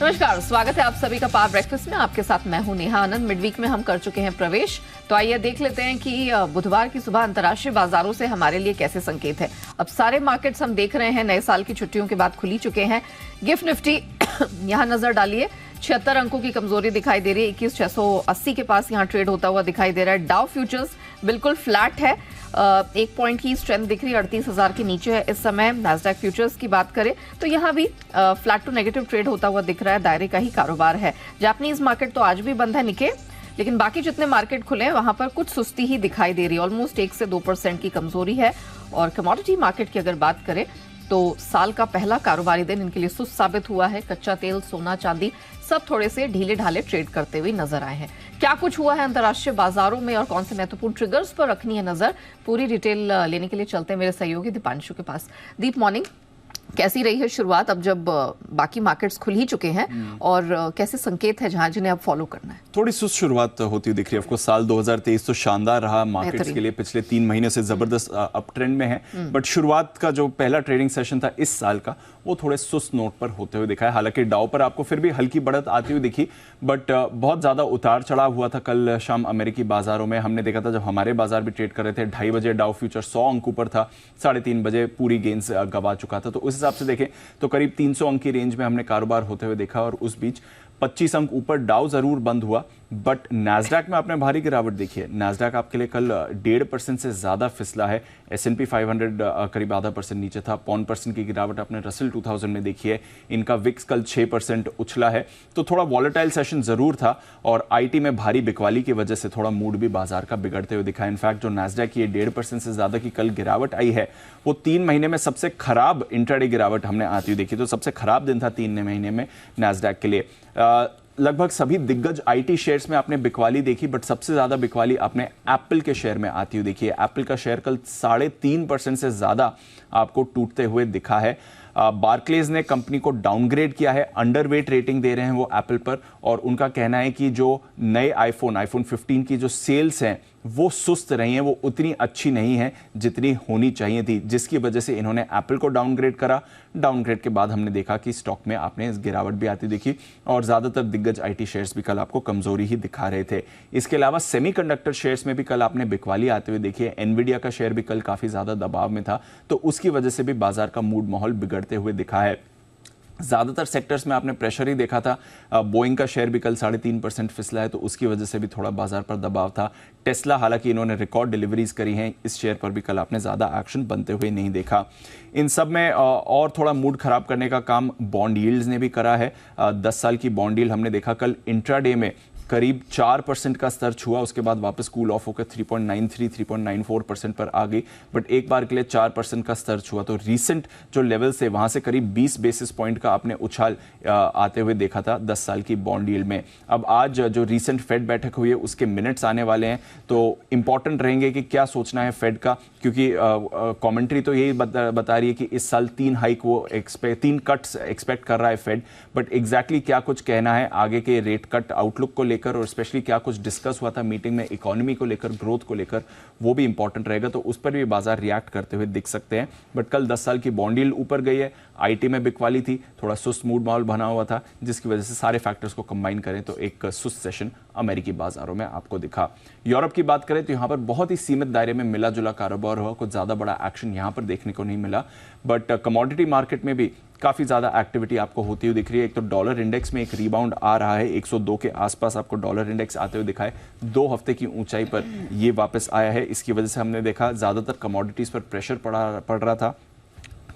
नमस्कार, स्वागत है आप सभी का पावर ब्रेकफास्ट में। आपके साथ मैं हूं नेहा आनंद। मिड वीक में हम कर चुके हैं प्रवेश, तो आइए देख लेते हैं कि बुधवार की सुबह अंतर्राष्ट्रीय बाजारों से हमारे लिए कैसे संकेत है। अब सारे मार्केट्स हम देख रहे हैं नए साल की छुट्टियों के बाद खुल ही चुके हैं। गिफ्ट निफ्टी यहाँ नजर डालिए, 76 अंकों की कमजोरी दिखाई दे रही है। 21,680 के पास यहाँ ट्रेड होता हुआ दिखाई दे रहा है। डाउ फ्यूचर्स बिल्कुल फ्लैट है, 1 पॉइंट की स्ट्रेंथ दिख रही है, 38,000 के नीचे है इस समय। नैस्डैक फ्यूचर्स की बात करें तो यहाँ भी फ्लैट टू नेगेटिव ट्रेड होता हुआ दिख रहा है, दायरे का ही कारोबार है। जापानीज मार्केट तो आज भी बंद है निके, लेकिन बाकी जितने मार्केट खुले हैं वहां पर कुछ सुस्ती ही दिखाई दे रही है। ऑलमोस्ट 1 से 2% की कमजोरी है। और कमोडिटी मार्केट की अगर बात करें तो साल का पहला कारोबारी दिन इनके लिए सुस्त साबित हुआ है। कच्चा तेल, सोना, चांदी सब थोड़े से ढीले ढाले ट्रेड करते हुए नजर आए हैं। क्या कुछ हुआ है अंतर्राष्ट्रीय बाजारों में और कौन से महत्वपूर्ण ट्रिगर्स पर रखनी है नजर, पूरी डिटेल लेने के लिए चलते हैं मेरे सहयोगी दीपांशु के पास। दीप, मॉर्निंग, कैसी रही है शुरुआत अब जब बाकी मार्केट्स खुल ही चुके हैं, और कैसे संकेत है जहां जिन्हें अब फॉलो करना है? थोड़ी सुस्त शुरुआत होती हुई दिख रही है। आपको साल 2023 तो शानदार रहा मार्केट्स के लिए, पिछले 3 महीने से जबरदस्त अप ट्रेंड में है। बट शुरुआत का जो पहला ट्रेडिंग सेशन था इस साल का, वो थोड़े सुस्त नोट पर होते हुए दिखा है। हालांकि डाउ पर आपको फिर भी हल्की बढ़त आती हुई दिखी, बट बहुत ज्यादा उतार चढ़ाव हुआ था कल शाम अमेरिकी बाजारों में। हमने देखा था जब हमारे बाजार भी ट्रेड कर रहे थे, 2:30 बजे डाउ फ्यूचर 100 अंक ऊपर था, 3:30 बजे पूरी गेंस गवा चुका था। तो उस हिसाब से देखें तो करीब 300 अंक की रेंज में हमने कारोबार होते हुए देखा। और उस बीच 25 अंक ऊपर डाउ जरूर बंद हुआ, बट नैस्डैक में आपने भारी गिरावट देखी है। नैस्डैक आपके लिए कल 1.5% से ज्यादा फिसला है। S&P 500 करीब 0.5% नीचे था। 0.5% की गिरावट आपने रसल 2000 में देखी है। इनका विक्स कल 6% उछला है। तो थोड़ा वॉलेटाइल सेशन जरूर था, और आईटी में भारी बिकवाली की वजह से थोड़ा मूड भी बाजार का बिगड़ते हुए दिखा। इनफैक्ट जो नैस्डैक की 1.5% से ज्यादा की कल गिरावट आई है, वो 3 महीने में सबसे खराब इंट्राडे गिरावट हमने आती हुई देखी। तो सबसे खराब दिन था 3 महीने में नैस्डैक के लिए। लगभग सभी दिग्गज आईटी शेयर्स में आपने बिकवाली देखी, बट सबसे ज्यादा बिकवाली आपने एप्पल के शेयर में आती हुई देखी है। एप्पल का शेयर कल 3.5% से ज्यादा आपको टूटते हुए दिखा है। बार्कलेज ने कंपनी को डाउनग्रेड किया है, अंडरवेट रेटिंग दे रहे हैं वो एप्पल पर, और उनका कहना है कि जो नए आईफोन 15 की जो सेल्स हैं वो सुस्त रही हैं, वो उतनी अच्छी नहीं है जितनी होनी चाहिए थी, जिसकी वजह से इन्होंने एप्पल को डाउनग्रेड करा। डाउनग्रेड के बाद हमने देखा कि स्टॉक में आपने इस गिरावट भी आती दिखी, और ज्यादातर दिग्गज आईटी शेयर्स भी कल आपको कमजोरी ही दिखा रहे थे। इसके अलावा सेमीकंडक्टर शेयर्स में भी कल आपने बिकवाली आते हुए देखी है। एनवीडिया का शेयर भी कल काफी ज्यादा दबाव में था, तो उसकी वजह से भी बाजार का मूड माहौल बिगड़ते हुए दिखा है। ज्यादातर सेक्टर्स में आपने प्रेशर ही देखा था। बोइंग का शेयर भी कल 3.5% फिसला है, तो उसकी वजह से भी थोड़ा बाजार पर दबाव था। टेस्ला, हालांकि इन्होंने रिकॉर्ड डिलीवरीज करी हैं, इस शेयर पर भी कल आपने ज्यादा एक्शन बनते हुए नहीं देखा। इन सब में और थोड़ा मूड खराब करने का काम बॉन्ड यील्ड्स ने भी करा है। 10 साल की बॉन्ड यील्ड हमने देखा कल इंट्राडे में करीब 4% का स्तर छुआ, उसके बाद वापस कूल ऑफ होकर 3.93 3.94% पर आ गई, बट एक बार के लिए 4% का स्तर छुआ। तो रीसेंट जो लेवल से वहां से करीब 20 बेसिस पॉइंट का आपने उछाल आते हुए देखा था 10 साल की बॉन्ड यील्ड में। अब आज जो रीसेंट फेड बैठक हुई है उसके मिनट्स आने वाले हैं, तो इंपॉर्टेंट रहेंगे कि क्या सोचना है फेड का, क्योंकि कमेंट्री तो यही बता रही है कि इस साल 3 कट्स एक्सपेक्ट कर रहा है फेड, बट एग्जैक्टली क्या कुछ कहना है आगे के रेट कट आउटलुक को लेकर, और स्पेशली क्या कुछ डिस्कस हुआ था मीटिंग में इकोनॉमी को लेकर, ग्रोथ को लेकर, वो भी इंपॉर्टेंट रहेगा। तो उस पर भी बाजार रिएक्ट करते हुए दिख सकते हैं। बट कल 10 साल की बॉन्ड यील्ड ऊपर गई है, आईटी में बिकवाली थी, थोड़ा सुस्त मूड माहौल बना हुआ था, जिसकी वजह से सारे फैक्टर्स को कंबाइन करें तो एक सुस्त सेशन अमेरिकी बाजारों में आपको दिखा। यूरोप की बात करें तो यहां पर बहुत ही सीमित दायरे में मिला जुला कारोबार हुआ, कुछ ज्यादा बड़ा एक्शन यहां पर देखने को नहीं मिला। बट कमोडिटी मार्केट में भी काफी ज्यादा एक्टिविटी आपको होती हुई दिख रही है। एक तो डॉलर इंडेक्स में एक रिबाउंड आ रहा है, 102 के आसपास आपको डॉलर इंडेक्स आते हुए दिखा है। 2 हफ्ते की ऊंचाई पर ये वापस आया है। इसकी वजह से हमने देखा ज्यादातर कमोडिटीज पर प्रेशर पड़ रहा था।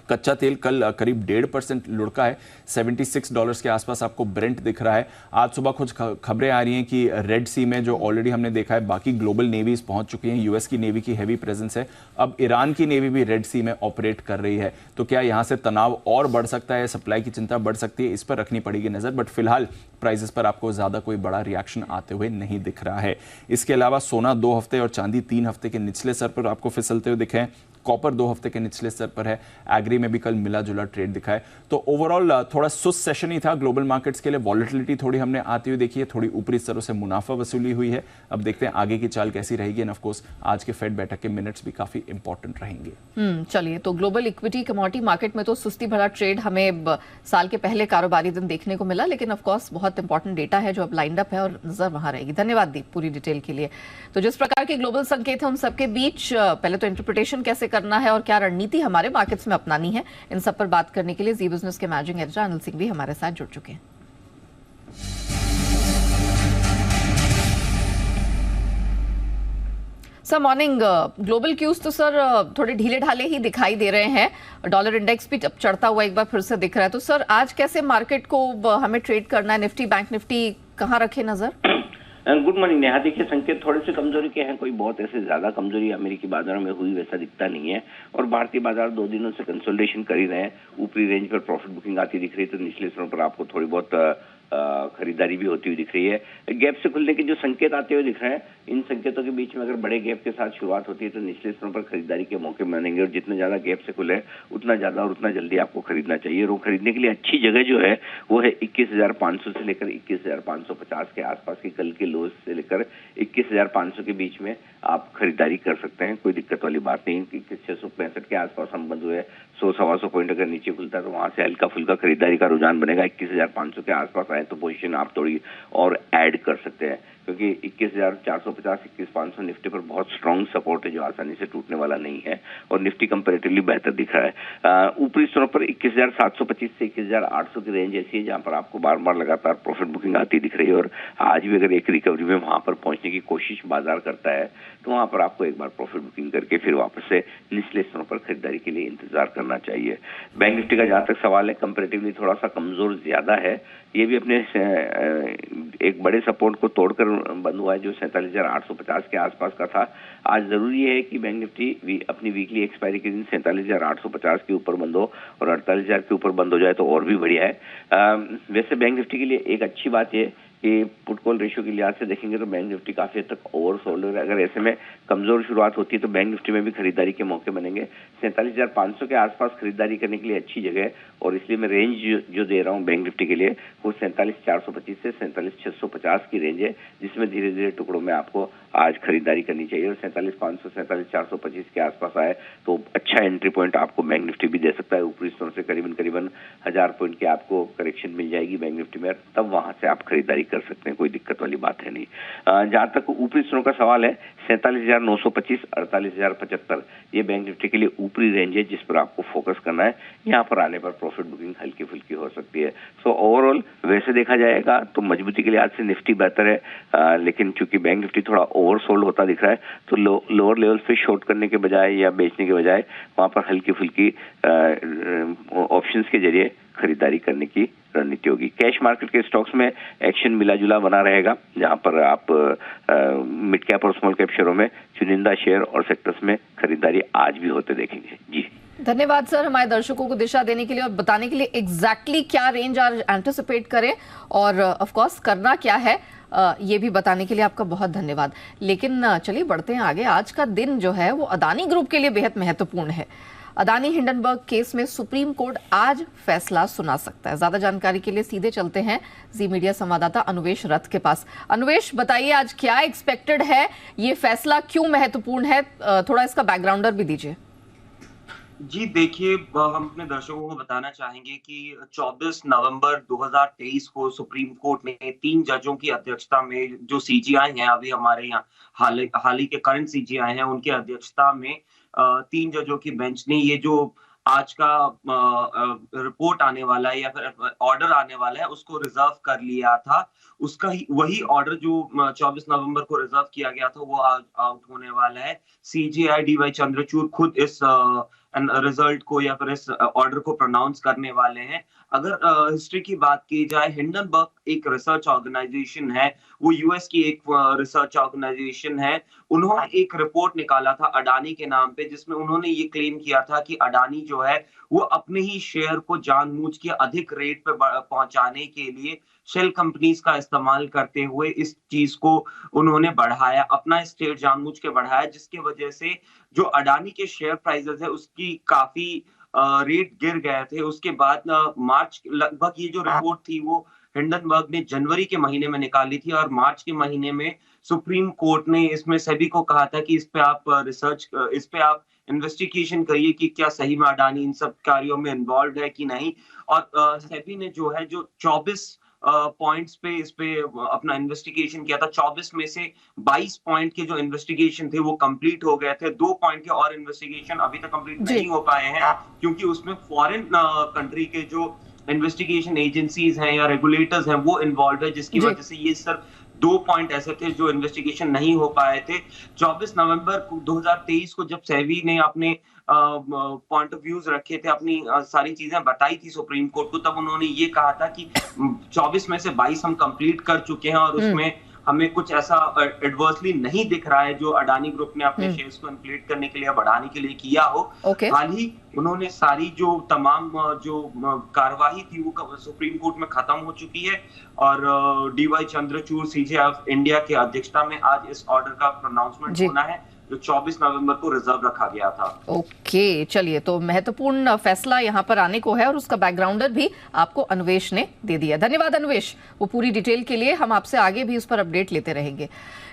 कच्चा तेल कल करीब 1.5% लुढ़का है, $76 के आसपास आपको ब्रेंट दिख रहा है। आज सुबह कुछ खबरें आ रही हैं कि रेड सी में जो ऑलरेडी हमने देखा है बाकी ग्लोबल नेवीज पहुंच चुकी हैं, यूएस की नेवी की हैवी प्रेजेंस है, अब ईरान की नेवी भी रेड सी में ऑपरेट कर रही है। तो क्या यहां से तनाव और बढ़ सकता है, सप्लाई की चिंता बढ़ सकती है, इस पर रखनी पड़ेगी नजर। बट फिलहाल प्राइसेस पर आपको ज्यादा कोई बड़ा रिएक्शन आते हुए नहीं दिख रहा है। इसके अलावा सोना 2 हफ्ते और चांदी 3 हफ्ते के निचले स्तर पर आपको फिसलते हुए दिखे हैं। कॉपर 2 हफ्ते के निचले स्तर पर है, एग्री में भी कल मिला जुला ट्रेड दिखा है। तो ओवरऑल थोड़ा सुस्त सेशन ही था ग्लोबल मार्केट्स के लिए। वॉलेटिलिटी थोड़ी हमने आती हुई देखी है, थोड़ी ऊपरी स्तरों से मुनाफा वसूली हुई है। अब देखते हैं आगे की चाल कैसी रहेगी। एंड ऑफ कोर्स आज के फेड बैठक के मिनट्स भी काफी इंपॉर्टेंट रहेंगे। चलिए, तो ग्लोबल इक्विटी कमोडिटी मार्केट में तो सुस्ती भरा ट्रेड हमें साल के पहले कारोबारी दिन देखने को मिला, लेकिन ऑफ कोर्स बहुत इंपॉर्टेंट डेटा है जो अब लाइंड अप है और नजर वहां रहेगी। धन्यवाद दीप पूरी डिटेल के लिए। तो जिस प्रकार के ग्लोबल संकेत है उन सबके बीच पहले तो इंटरप्रिटेशन कैसे करना है और क्या रणनीति हमारे मार्केट्स में अपनानी है, इन सब पर बात करने के लिए जी बिजनेस के मैनेजिंग एडिटर अनिल सिंह भी हमारे साथ जुड़ चुके हैं। Sir morning. ग्लोबल क्यूज तो सर थोड़े ढीले ढाले ही दिखाई दे रहे हैं। डॉलर इंडेक्स भी चढ़ता हुआ एक बार फिर से दिख रहा है। तो सर आज कैसे मार्केट को हमें ट्रेड करना है? निफ्टी बैंक निफ्टी कहाँ रखे नजर? Good morning Neha. देखिए संकेत थोड़े से कमजोरी के हैं, कोई बहुत ऐसे ज्यादा कमजोरी अमेरिकी बाजारों में हुई वैसा दिखता नहीं है। और भारतीय बाजार 2 दिनों से कंसोलिडेशन कर ही रहे हैं। ऊपरी रेंज पर प्रॉफिट बुकिंग आती दिख रही है, तो निचले स्तरों पर आपको थोड़ी बहुत खरीदारी भी होती हुई दिख रही है। गैप से खुलने के जो संकेत आते हुए दिख रहे हैं, इन संकेतों के बीच में अगर बड़े गैप के साथ शुरुआत होती है तो निचले स्तरों पर खरीदारी के मौके बनेंगे। और जितने ज्यादा गैप से खुले उतना ज्यादा और उतना जल्दी आपको खरीदना चाहिए। और वो खरीदने के लिए अच्छी जगह जो है वो है 21,500 से लेकर 21,550 के आसपास की कल के लोज से लेकर 21,500 के बीच में आप खरीदारी कर सकते हैं, कोई दिक्कत वाली बात नहीं। 21,665 के आसपास हम बंद हुए, 100-125 पॉइंट अगर नीचे खुलता है तो वहां से हल्का फुल्का खरीदारी का रुझान बनेगा। 21,500 के आसपास आए तो पोजीशन आप थोड़ी और ऐड कर सकते हैं, क्योंकि 21,450 21,500 निफ्टी पर बहुत स्ट्रांग सपोर्ट है जो आसानी से टूटने वाला नहीं है। और निफ्टी कंपैरेटिवली बेहतर दिख रहा है। ऊपरी स्तरों पर 21,725 से 21,800 की रेंज ऐसी है जहां पर आपको बार बार लगातार प्रॉफिट बुकिंग आती दिख रही है। और आज भी अगर एक रिकवरी में वहां पर पहुंचने की कोशिश बाजार करता है तो वहां पर आपको एक बार प्रॉफिट बुकिंग करके फिर वापस से निचले स्तरों पर खरीदारी के लिए इंतजार करना चाहिए। बैंक निफ्टी का जहां तक सवाल है, कंपैरेटिवली थोड़ा सा कमजोर ज्यादा है। ये भी अपने एक बड़े सपोर्ट को तोड़कर बंद हुआ है जो 47,850 के आसपास का था। आज जरूरी है कि बैंक निफ्टी अपनी वीकली एक्सपायरी के दिन 47,850 के ऊपर बंद हो और 48,000 के ऊपर बंद हो जाए तो और भी बढ़िया है। वैसे बैंक निफ्टी के लिए एक अच्छी बात यह कि पुट कॉल रेशियो के लिहाज से देखेंगे तो बैंक निफ्टी काफी हद तक ओवरसोल्ड है। अगर ऐसे में कमजोर शुरुआत होती है तो बैंक निफ्टी में भी खरीदारी के मौके बनेंगे। 47,500 के आसपास खरीदारी करने के लिए अच्छी जगह है। और इसलिए मैं रेंज जो दे रहा हूं बैंक निफ्टी के लिए वो 47,425 से 47,650 की रेंज है, जिसमें धीरे धीरे टुकड़ों में आपको आज खरीदारी करनी चाहिए। और 47,500 47,425 के आसपास आए तो अच्छा एंट्री पॉइंट आपको बैंक निफ्टी भी दे सकता है। ऊपरी स्तरों से करीबन 1000 पॉइंट की आपको करेक्शन मिल जाएगी बैंक निफ्टी में, तब वहां से आप खरीदारी कर सकते हैं, कोई दिक्कत वाली बात है नहीं। जहां तक ऊपरी स्तरों का सवाल है, 47,925 48,075 ये बैंक निफ्टी के लिए ऊपरी रेंज है जिस पर आपको फोकस करना है। यहाँ पर आने पर प्रॉफिट बुकिंग हल्की फुल्की हो सकती है। सो ओवरऑल वैसे देखा जाएगा तो मजबूती के लिहाज से निफ्टी बेहतर है, लेकिन चूंकि बैंक निफ्टी थोड़ा ओवरसोल्ड होता दिख रहा है तो लोअर लेवल पे शॉर्ट करने के बजाय या बेचने के बजाय वहां पर हल्की फुल्की ऑप्शंस के जरिए खरीदारी करने की रणनीति होगी। कैश मार्केट के स्टॉक्स में एक्शन मिला जुला बना रहेगा, जहां पर आप मिड कैप और स्मॉल कैप शेयरों में चुनिंदा शेयर और सेक्टर्स में खरीदारी आज भी होते देखेंगे। जी धन्यवाद सर, हमारे दर्शकों को दिशा देने के लिए और बताने के लिए एग्जैक्टली क्या रेंज आज एंटिसिपेट करें और ऑफ कोर्स करना क्या है ये भी बताने के लिए आपका बहुत धन्यवाद। लेकिन चलिए बढ़ते हैं आगे। आज का दिन जो है वो अदानी ग्रुप के लिए बेहद महत्वपूर्ण है। अदानी हिंडनबर्ग केस में सुप्रीम कोर्ट आज फैसला सुना सकता है। ज्यादा जानकारी के लिए सीधे चलते हैं जी मीडिया संवाददाता अनुवेश रथ के पास। अनुवेश बताइए आज क्या एक्सपेक्टेड है, ये फैसला क्यों महत्वपूर्ण है, थोड़ा इसका बैकग्राउंडर भी दीजिए। जी देखिए, हम अपने दर्शकों को बताना चाहेंगे कि 24 नवंबर 2023 को सुप्रीम कोर्ट ने 3 जजों की अध्यक्षता में जो सीजीआई हैं, अभी हमारे यहाँ हाल ही के करंट सीजीआई हैं, उनकी अध्यक्षता में 3 जजों की बेंच ने ये जो आज का रिपोर्ट आने वाला है या फिर ऑर्डर आने वाला है उसको रिजर्व कर लिया था। उसका ही वही ऑर्डर जो 24 नवंबर को रिजर्व किया गया था वो आउट होने वाला है। सीजीआई डीवाई चंद्रचूड़ खुद इस रिजल्ट को या फिर इस ऑर्डर को प्रोनाउंस करने वाले हैं। अगर हिस्ट्री की बात की जाए, हिंडनबर्ग एक रिसर्च ऑर्गेनाइजेशन है, वो यूएस की एक रिसर्च ऑर्गेनाइजेशन है। उन्होंने एक रिपोर्ट निकाला था अडानी के नाम पे, जिसमें उन्होंने ये क्लेम किया था कि अडानी जो है वो अपने ही शेयर को जानबूझ के अधिक रेट पे पहुंचाने के लिए शेल कंपनीज का इस्तेमाल करते हुए इस चीज को उन्होंने बढ़ाया, अपना स्टेट जानबूझ के बढ़ाया, जिसकी वजह से जो अडानी के शेयर प्राइसेस है उसकी काफी रेट गिर गए थे। उसके बाद मार्च लगभग ये जो रिपोर्ट थी वो हिंडनबर्ग ने जनवरी के महीने में निकाली थी और मार्च के महीने में सुप्रीम कोर्ट ने इसमें सेबी को कहा था कि इस पे आप इन्वेस्टिगेशन करिए कि क्या सही में अडानी इन सब कार्यों में इन्वॉल्व है कि नहीं। और सेबी ने जो है जो 24 पॉइंट्स पे इस पे अपना इन्वेस्टिगेशन किया था। 24 में से 22 पॉइंट के जो इन्वेस्टिगेशन थे वो कंप्लीट हो गए थे। 2 पॉइंट के और इन्वेस्टिगेशन अभी तक कंप्लीट नहीं हो पाए हैं, क्योंकि उसमें फॉरेन कंट्री के जो इन्वेस्टिगेशन एजेंसीज हैं या रेगुलेटर्स हैं वो इन्वॉल्व है, जिसकी वजह से ये सिर्फ 2 पॉइंट ऐसे थे जो इन्वेस्टिगेशन नहीं हो पाए थे। 24 नवंबर 2023 को जब सेबी ने अपने पॉइंट ऑफ व्यूज रखे थे, अपनी सारी चीजें बताई थी सुप्रीम कोर्ट को, तब उन्होंने ये कहा था कि 24 में से 22 हम कंप्लीट कर चुके हैं और उसमें हमें कुछ ऐसा एडवर्सली नहीं दिख रहा है जो अडानी ग्रुप ने अपने शेयर्स को इन्फ्लेट करने के लिए, बढ़ाने के लिए किया हो। हाल ही उन्होंने सारी जो तमाम जो कार्यवाही थी वो सुप्रीम कोर्ट में खत्म हो चुकी है और DY Chandrachud CJ of India के अध्यक्षता में आज इस ऑर्डर का प्रोनाउंसमेंट होना है, जो 24 नवंबर को रिजर्व रखा गया था। ओके, चलिए, तो महत्वपूर्ण फैसला यहाँ पर आने को है और उसका बैकग्राउंडर भी आपको अन्वेष ने दे दिया। धन्यवाद अन्वेष, वो पूरी डिटेल के लिए। हम आपसे आगे भी उस पर अपडेट लेते रहेंगे,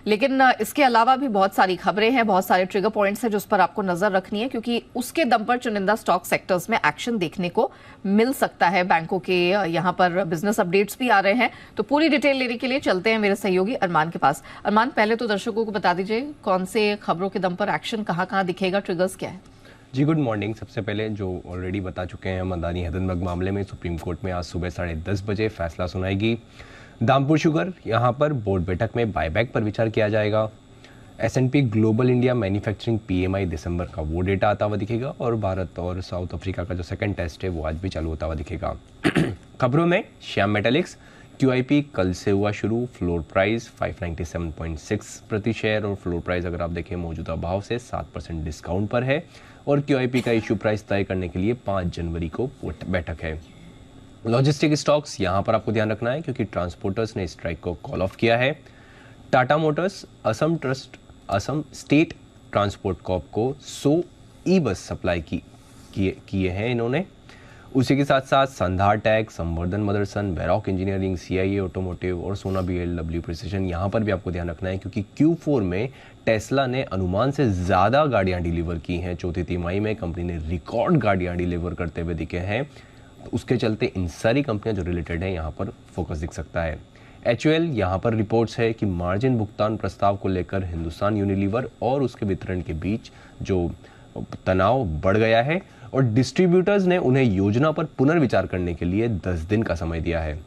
लेकिन इसके अलावा भी बहुत सारी खबरें हैं, बहुत सारे ट्रिगर पॉइंट्स हैं जो उस पर आपको नजर रखनी है, क्योंकि उसके दम पर चुनिंदा स्टॉक सेक्टर्स में एक्शन देखने को मिल सकता है। बैंकों के यहाँ पर बिजनेस अपडेट्स भी आ रहे हैं, तो पूरी डिटेल लेने के लिए चलते हैं मेरे सहयोगी अरमान के पास। अरमान, पहले तो दर्शकों को बता दीजिए कौन से खबरों के दम पर एक्शन कहाँ दिखेगा, ट्रिगर्स क्या है? जी, गुड मॉर्निंग। सबसे पहले जो ऑलरेडी बता चुके हैं, हम अडानी हिंडनबर्ग मामले में सुप्रीम कोर्ट में आज सुबह 10:30 बजे फैसला सुनाएगी। दामपुर शुगर, यहाँ पर बोर्ड बैठक में बायबैक पर विचार किया जाएगा। S&P global India manufacturing PMI दिसंबर का वो डेटा आता हुआ दिखेगा और भारत और साउथ अफ्रीका का जो सेकंड टेस्ट है वो आज भी चालू होता हुआ दिखेगा। खबरों में श्याम मेटालिक्स QIP कल से हुआ शुरू, फ्लोर प्राइस 597.6 प्रति शेयर और फ्लोर प्राइस अगर आप देखें मौजूदा भाव से 7% डिस्काउंट पर है और QIP का इशू प्राइस तय करने के लिए 5 जनवरी को बैठक है। लॉजिस्टिक स्टॉक्स, यहाँ पर आपको ध्यान रखना है क्योंकि ट्रांसपोर्टर्स ने स्ट्राइक को कॉल ऑफ किया है। Tata Motors Assam state transport Corp को 100 ई बस सप्लाई किए हैं इन्होंने। उसी के साथ साथ संधार टैग, संवर्धन Motherson, Varroc engineering, CIA automotive और सोना BLW प्रिसिजन, यहाँ पर भी आपको ध्यान रखना है क्योंकि Q4 में टेस्ला ने अनुमान से ज़्यादा गाड़ियाँ डिलीवर की हैं। चौथी तिमाही में कंपनी ने रिकॉर्ड गाड़ियाँ डिलीवर करते हुए दिखे हैं, तो उसके चलते इन सारी कंपनियाँ जो रिलेटेड हैं यहाँ पर फोकस दिख सकता है। HUL, यहाँ पर रिपोर्ट्स है कि मार्जिन भुगतान प्रस्ताव को लेकर हिंदुस्तान यूनिलीवर और उसके वितरण के बीच जो तनाव बढ़ गया है और डिस्ट्रीब्यूटर्स ने उन्हें योजना पर पुनर्विचार करने के लिए 10 दिन का समय दिया है।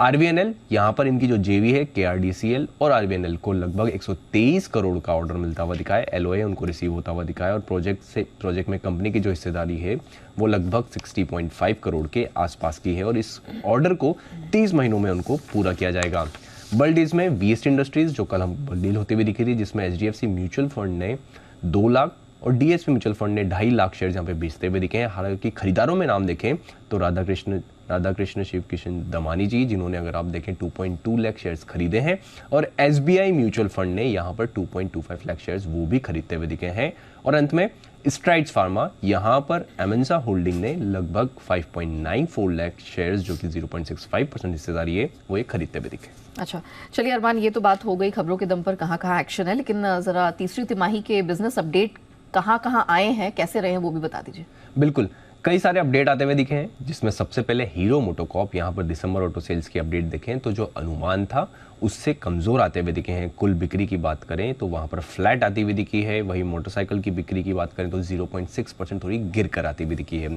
RVNL, यहाँ पर इनकी जो JV है KRDCL और RVNL को लगभग 123 करोड़ का ऑर्डर मिलता हुआ दिखा है। LOA उनको रिसीव होता हुआ दिखा है और प्रोजेक्ट में कंपनी की जो हिस्सेदारी है वो लगभग 60.5 करोड़ के आसपास की है और इस ऑर्डर को 30 महीनों में उनको पूरा किया जाएगा। बल्डीज में वीएसटी इंडस्ट्रीज जो कल हम डील होती हुई दिखी थी, जिसमें HDFC म्यूचुअल फंड ने 2 लाख और DSP म्यूचुअल फंड ने 2.5 लाख शेयर यहाँ पे बेचते हुए दिखे हैं। हालांकि खरीदारों में नाम देखें तो राधाकृष्ण शिव किशन दमानी जी, जिन्होंने अगर आप देखें 2.2 लाख शेयर्स खरीदे हैं और SBI म्यूचुअल फंड ने यहाँ पर 2.25 लाख शेयर्स वो भी खरीदते हुए दिखे हैं। और अंत में स्ट्राइड्स फार्मा, यहाँ पर एमेंसा होल्डिंग ने लगभग 5.94 लाख शेयर्स जो कि 0.65% हिस्सेदारी है वो एक खरीदते हुए दिखे। अच्छा, चलिए अरमान, ये तो बात हो गई खबरों के दम पर कहाँ एक्शन है, लेकिन जरा तीसरी तिमाही के बिजनेस अपडेट कहाँ आए हैं, कैसे रहे हैं, वो भी बता दीजिए। बिल्कुल, कई सारे अपडेट आते हुए दिखे हैं, जिसमें सबसे पहले हीरो मोटोकॉर्प, यहाँ पर दिसंबर ऑटो सेल्स की अपडेट देखें तो जो अनुमान था उससे कमज़ोर आते हुए दिखे हैं। कुल बिक्री की बात करें तो वहाँ पर फ्लैट आती हुई दिखी है, वही मोटरसाइकिल की बिक्री की बात करें तो 0.6% थोड़ी गिर कर आती हुई दिखी है।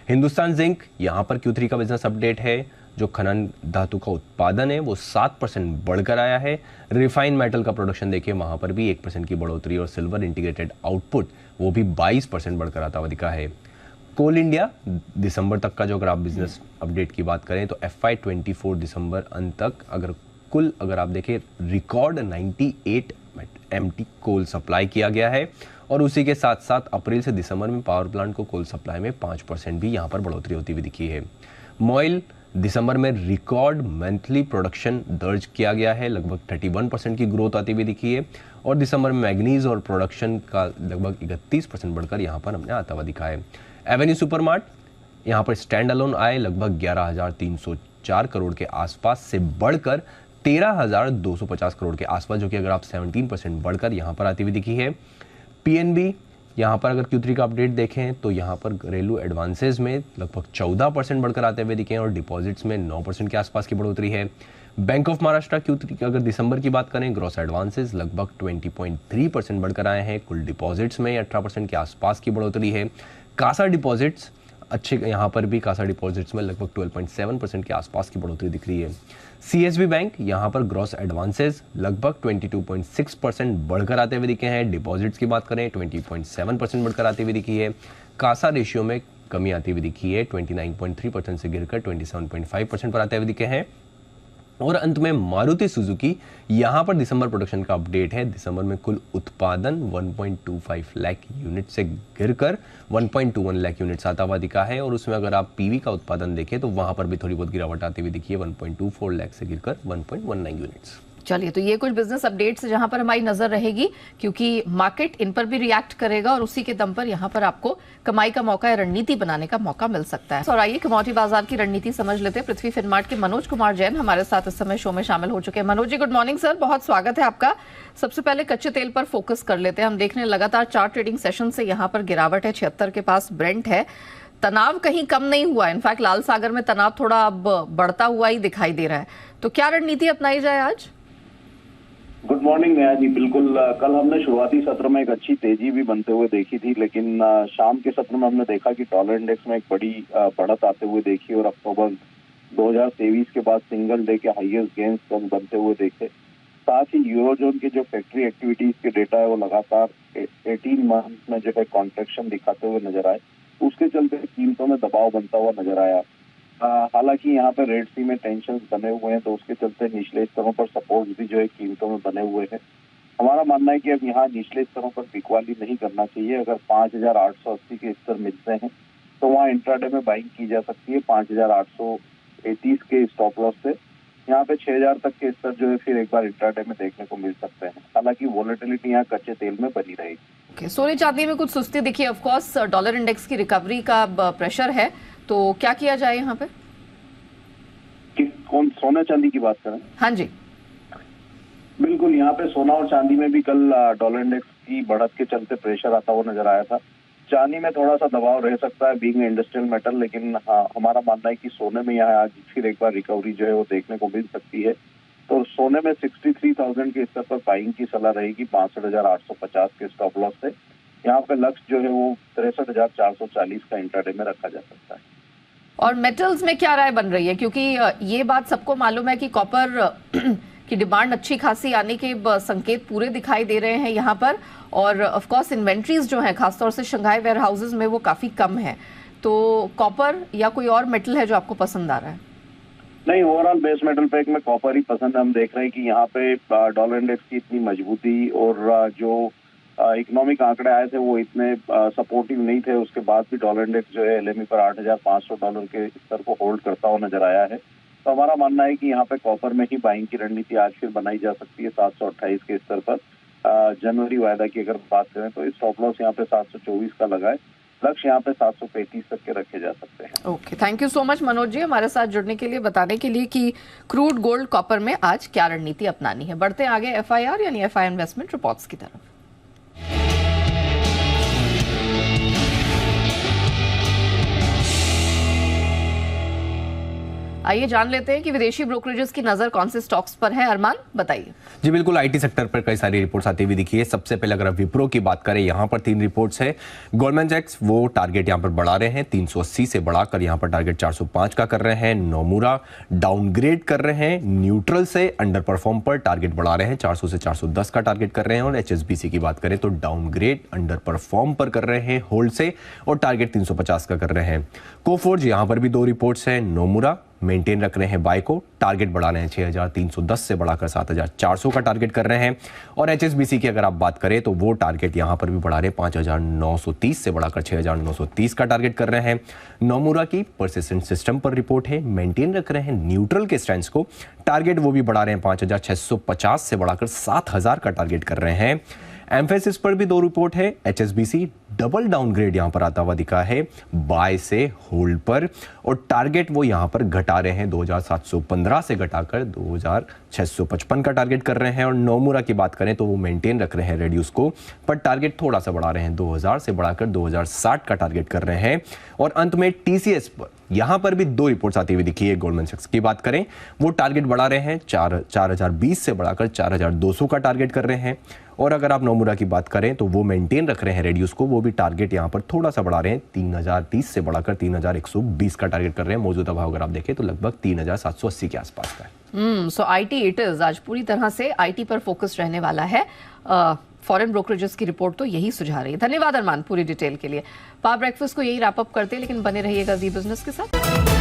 हिंदुस्तान जिंक, यहाँ पर Q3 का बिजनेस अपडेट है, जो खनन धातु का उत्पादन है वो 7% बढ़कर आया है। रिफाइन मेटल का प्रोडक्शन देखिए, वहाँ पर भी 1% की बढ़ोतरी और सिल्वर इंटीग्रेटेड आउटपुट वो भी 22% बढ़कर आता हुआ दिखा है। कोल इंडिया दिसंबर तक का जो अगर आप बिजनेस अपडेट की बात करें तो FY24 दिसंबर अंत तक अगर आप देखें रिकॉर्ड 98 MT कोल सप्लाई किया गया है और उसी के साथ साथ अप्रैल से दिसंबर में पावर प्लांट को कोल सप्लाई में 5% भी यहाँ पर बढ़ोतरी होती हुई दिखी है। मॉइल दिसंबर में रिकॉर्ड मंथली प्रोडक्शन दर्ज किया गया है, लगभग 31% की ग्रोथ आती हुई दिखी है और दिसंबर में मैग्नीज और प्रोडक्शन का लगभग 31% बढ़कर यहाँ पर हमने आता हुआ दिखा है। एवेन्यू सुपरमार्ट यहाँ पर स्टैंड अलोन आए लगभग 11,304 करोड़ के आसपास से बढ़कर 13,250 करोड़ के आसपास, जो कि अगर आप 17% बढ़कर यहाँ पर आती हुई दिखी है। PNB यहाँ पर अगर Q3 का अपडेट देखें तो यहाँ पर घरेलू एडवांसेज में लगभग 14% बढ़कर आते हुए दिखे हैं और डिपॉजिट्स में 9% के आसपास की बढ़ोतरी है। बैंक ऑफ महाराष्ट्र Q3 अगर दिसंबर की बात करें, ग्रॉस एडवांसेज लगभग 20.3% बढ़कर आए हैं, कुल डिपॉजिट्स में 18% के आसपास की बढ़ोतरी है। कासा डिपॉजिट्स अच्छे, यहाँ पर भी कासा डिपॉजिट्स में लगभग 12.7% के आसपास की बढ़ोतरी दिख रही है। CSB बैंक यहाँ पर ग्रॉस एडवांसेज लगभग 22.6% बढ़कर आते हुए दिखे हैं, डिपॉजिट्स की बात करें 20.7% बढ़कर आती हुई दिखी है। कासा रेशियो में कमी आती हुई दिखी है, 29.3% से गिरकर 27.5% पर आते हुए दिखे हैं। और अंत में मारुति सुजुकी, यहाँ पर दिसंबर प्रोडक्शन का अपडेट है। दिसंबर में कुल उत्पादन 1.25 लाख यूनिट से गिरकर 1.21 लाख यूनिट्स आता हुआ दिखा है और उसमें अगर आप PV का उत्पादन देखें तो वहाँ पर भी थोड़ी बहुत गिरावट आती हुई दिखी है, 1.24 लाख से गिरकर 1.19 यूनिट्स। चलिए, तो ये कुछ बिजनेस अपडेट्स जहां पर हमारी नजर रहेगी, क्योंकि मार्केट इन पर भी रिएक्ट करेगा और उसी के दम पर यहां पर आपको कमाई का मौका या रणनीति बनाने का मौका मिल सकता है। और आइए कमोडिटी बाजार की रणनीति समझ लेते हैं। पृथ्वी फिनमार्ट के मनोज कुमार जैन हमारे साथ इस समय शो में शामिल हो चुके हैं। Manoj ji, good morning sir, बहुत स्वागत है आपका। सबसे पहले कच्चे तेल पर फोकस कर लेते हैं। हम देख रहे हैं लगातार 4 ट्रेडिंग सेशन से यहाँ पर गिरावट है, 76 के पास ब्रेंट है। तनाव कहीं कम नहीं हुआ, इनफैक्ट लाल सागर में तनाव थोड़ा अब बढ़ता हुआ ही दिखाई दे रहा है। तो क्या रणनीति अपनाई जाए आज? Good morning Neha ji. बिल्कुल, कल हमने शुरुआती सत्र में एक अच्छी तेजी भी बनते हुए देखी थी, लेकिन शाम के सत्र में हमने देखा कि डॉलर इंडेक्स में एक बड़ी बढ़त आते हुए देखी और अक्टूबर 2023 के बाद सिंगल डे के हाईएस्ट गेन्स कल बनते हुए देखे। साथ ही यूरोजोन के जो फैक्ट्री एक्टिविटीज के डेटा है वो लगातार 18 मंथ में जो है कॉन्ट्रैक्शन दिखाते हुए नजर आए, उसके चलते कीमतों में दबाव बनता हुआ नजर आया। हालांकि यहाँ पे रेड सी में टेंशन बने हुए हैं, तो उसके चलते निचले स्तरों पर सपोर्ट भी जो है कीमतों में बने हुए हैं। हमारा मानना है कि अब यहाँ निचले स्तरों पर बिकवाली नहीं करना चाहिए। अगर 5,880 के स्तर मिलते हैं तो वहाँ इंट्राडे में बाइंग की जा सकती है 5,830 के स्टॉप लॉस से। यहाँ पे 6,000 तक के स्तर जो है फिर एक बार इंट्राडे में देखने को मिल सकते हैं। हालांकि वॉलेटिलिटी यहाँ कच्चे तेल में बनी रहेगी। सोने चांदी में कुछ सुस्ती दिखी, ऑफ कोर्स डॉलर इंडेक्स की रिकवरी का प्रेशर है, तो क्या किया जाए यहाँ पे? कौन सोना चांदी की बात करें? हाँ जी, बिल्कुल। यहाँ पे सोना और चांदी में भी कल डॉलर इंडेक्स की बढ़त के चलते प्रेशर आता हुआ नजर आया था। चांदी में थोड़ा सा दबाव रह सकता है बीइंग इंडस्ट्रियल मेटल, लेकिन हमारा मानना है कि सोने में यहाँ आज फिर एक बार रिकवरी जो है वो देखने को मिल सकती है। तो सोने में 63,000 के स्तर पर बाइंग की सलाह रहेगी 62,850 के स्टॉप लॉस से। यहाँ पे लक्ष्य जो है वो 63,440 का इंट्राडे में रखा जा सकता है। और मेटल्स में क्या राय बन रही है? क्योंकि ये बात सबको मालूम है कि कॉपर की डिमांड अच्छी खासी आने के संकेत पूरे दिखाई दे रहे हैं यहाँ पर, और ऑफ कोर्स इन्वेंट्रीज जो है खासतौर से शंघाई वेयर हाउसेज में वो काफी कम है। तो कॉपर या कोई और मेटल है जो आपको पसंद आ रहा है? नहीं, ओवरऑल बेस मेटल पैक में कॉपर ही पसंद है। हम देख रहे हैं कि यहाँ पे डॉलर इंडेक्स की इतनी मजबूती और जो इकोनॉमिक आंकड़े आए थे वो इतने सपोर्टिव नहीं थे, उसके बाद भी डॉलर इंडेक्स जो है LME पर $8,500 के स्तर को होल्ड करता हुआ नजर आया है। तो हमारा मानना है कि यहाँ पे कॉपर में ही बाइंग की रणनीति आज फिर बनाई जा सकती है 728 के स्तर पर। जनवरी वायदा की अगर बात करें तो स्टॉप लॉस यहाँ पे 724 का लगाए, लक्ष्य यहाँ पे 735 तक के रखे जा सकते हैं। Okay, thank you so much Manoj ji हमारे साथ जुड़ने के लिए, बताने के लिए कि क्रूड गोल्ड कॉपर में आज क्या रणनीति अपनानी है। बढ़ते आगे FIR यानी FI इन्वेस्टमेंट रिपोर्ट्स की तरफ। आइए जान लेते हैं कि विदेशी ब्रोकरेजेस की नजर कौन से स्टॉक्स पर है। अरमान बताइए। जी बिल्कुल, आईटी सेक्टर पर कई सारी रिपोर्ट्स आती हुई दिखी है। सबसे पहले अगर विप्रो की बात करें, यहाँ पर 3 रिपोर्ट्स है। गोल्डमैन सैक्स वो टारगेट यहाँ पर बढ़ा रहे हैं, 380 से बढ़ाकर यहाँ पर टारगेट 405 का कर रहे हैं। नोमुरा डाउनग्रेड कर रहे हैं, न्यूट्रल से अंडर परफॉर्म पर टारगेट बढ़ा रहे हैं, 400 से 410 का टारगेट कर रहे हैं। और एचएसबीसी की बात करें तो डाउनग्रेड अंडर परफॉर्म पर कर रहे हैं होल्ड से, और टारगेट 350 का कर रहे हैं। कोफोर्ज यहाँ पर भी 2 रिपोर्ट्स है। नोमुरा मेंटेन रख रहे हैं बाय को, टारगेट बढ़ा रहे हैं 6310 से बढ़ाकर 7400 का टारगेट कर रहे हैं। और एचएसबीसी की अगर आप बात करें तो वो टारगेट यहां पर भी बढ़ा रहे हैं, 5930 से बढ़ाकर 6930 का टारगेट कर रहे हैं। नोमुरा की परसिस्टेंट सिस्टम पर रिपोर्ट है, मेंटेन रख रहे हैं न्यूट्रल के स्टैंड को, टारगेट वो भी बढ़ा रहे हैं 5650 से बढ़ाकर 7000 का टारगेट कर रहे हैं। एम्फेसिस पर भी 2 रिपोर्ट है। एचएसबीसी डबल डाउनग्रेड यहां पर आता हुआ दिखा है बाय से होल्ड पर, और टारगेट वो यहां पर घटा रहे हैं, 2715 से घटाकर 2655 का टारगेट कर रहे हैं। और नोमुरा की बात करें तो वो मेंटेन रख रहे हैं रेड्यूस को, पर टारगेट थोड़ा सा बढ़ा रहे हैं, 2000 से बढ़ाकर 2060 का टारगेट कर रहे हैं। और अंत में टीसीएस पर यहां पर भी 2 रिपोर्ट्स आती हुई दिखी है। गोल्डमैन सैक्स की बात करें, वो टारगेट बढ़ा रहे हैं, 4020 से बढ़ाकर 4200 का टारगेट कर रहे हैं। और अगर आप नोमुरा की बात करें तो वो मेंटेन रख रहे हैं रेड्यूस को, वो भी टारगेट यहां पर थोड़ा सा बढ़ा रहे हैं, 3030 से बढ़ाकर 3120 का टारगेट कर रहे हैं। मौजूदा भाव अगर आप देखें तो लगभग 3780 के आसपास का है। सो आईटी इट इज, आज पूरी तरह से आईटी पर फोकस रहने वाला है। फॉरेन ब्रोकरेजेस की रिपोर्ट तो यही सुझा रही है। धन्यवाद अरमान पूरी डिटेल के लिए। पावर ब्रेकफास्ट को यही रैप अप करते हैं, लेकिन बने रहिएगा जी बिजनेस के साथ।